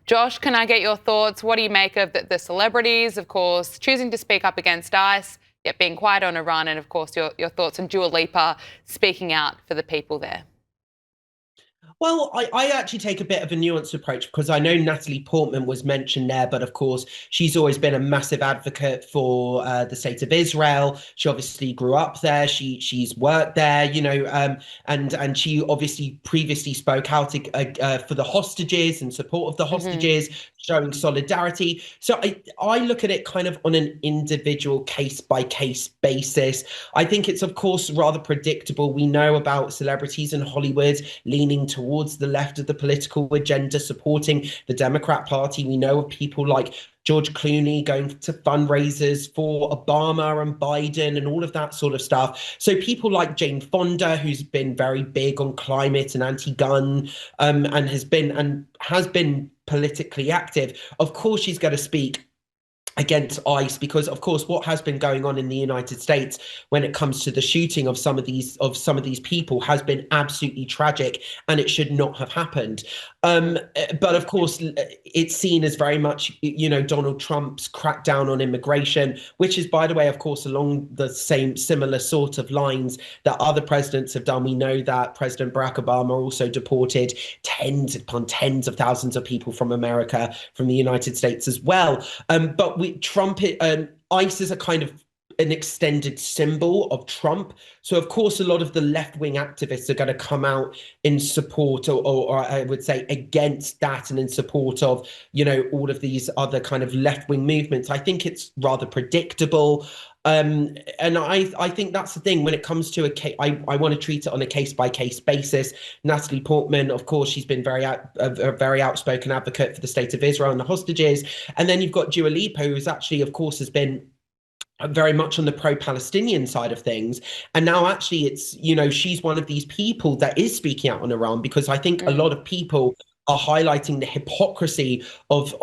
Josh, can I get your thoughts? What do you make of the celebrities, of course, choosing to speak up against ICE, yet being quiet on Iran, and, of course, your thoughts on Dua Lipa speaking out for the people there? Well, I actually take a bit of a nuanced approach because I know Natalie Portman was mentioned there, but of course, she's always been a massive advocate for the state of Israel. She obviously grew up there. She's worked there, and she obviously previously spoke out for the hostages and support of the hostages, showing solidarity. So I look at it kind of on an individual case by case basis. I think it's, of course, rather predictable. We know about celebrities in Hollywood leaning towards the left of the political agenda, supporting the Democrat Party. We know of people like George Clooney going to fundraisers for Obama and Biden and all of that sort of stuff. So people like Jane Fonda, who's been very big on climate and anti-gun, and has been politically active. Of course, she's going to speak against ICE because, of course, what has been going on in the United States when it comes to the shooting of some of these people has been absolutely tragic, and it should not have happened. But of course, it's seen as very much, Donald Trump's crackdown on immigration, which is, by the way, of course, along the same similar sort of lines that other presidents have done. We know that President Barack Obama also deported tens upon tens of thousands of people from America, from the United States as well. But ICE is a kind of an extended symbol of Trump. So, of course, a lot of the left-wing activists are going to come out in support, or I would say against that, and in support of, all of these other kind of left-wing movements. I think it's rather predictable. And I think that's the thing when it comes to a case. I want to treat it on a case-by-case basis. Natalie Portman, of course, she's been a very outspoken advocate for the state of Israel and the hostages. And then you've got Dua Lipa, who's actually, of course, has been very much on the pro-Palestinian side of things. And now actually it's, she's one of these people that is speaking out on Iran, because I think a lot of people are highlighting the hypocrisy of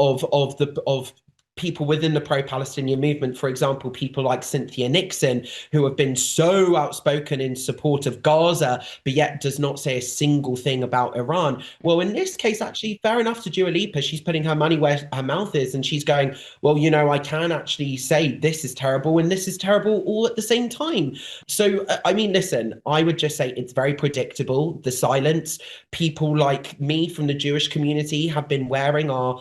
people within the pro-Palestinian movement. For example, people like Cynthia Nixon, who have been so outspoken in support of Gaza, but yet does not say a single thing about Iran. Well, in this case, actually, fair enough to Dua Lipa. She's putting her money where her mouth is, and she's going, well, I can actually say this is terrible and this is terrible all at the same time. So, I mean, listen, I would just say it's very predictable, the silence. People like me from the Jewish community have been wearing our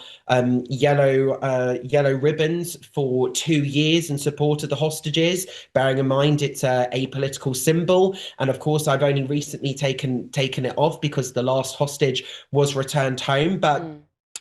yellow ribbons for 2 years in support of the hostages, bearing in mind it's a apolitical symbol. And of course, I've only recently taken it off because the last hostage was returned home. But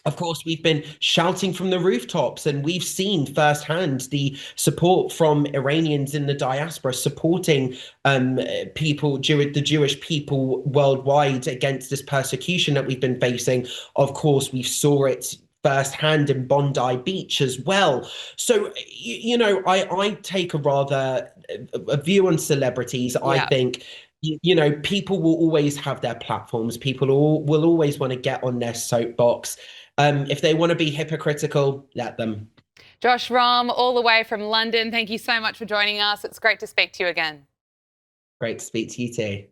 of course, we've been shouting from the rooftops, and we've seen firsthand the support from Iranians in the diaspora supporting the Jewish people worldwide against this persecution that we've been facing. Of course, we saw it firsthand in Bondi Beach as well. So, I take a view on celebrities. Yeah. I think, people will always have their platforms. People will always want to get on their soapbox. If they want to be hypocritical, let them. Josh Rom, all the way from London, thank you so much for joining us. It's great to speak to you again. Great to speak to you too.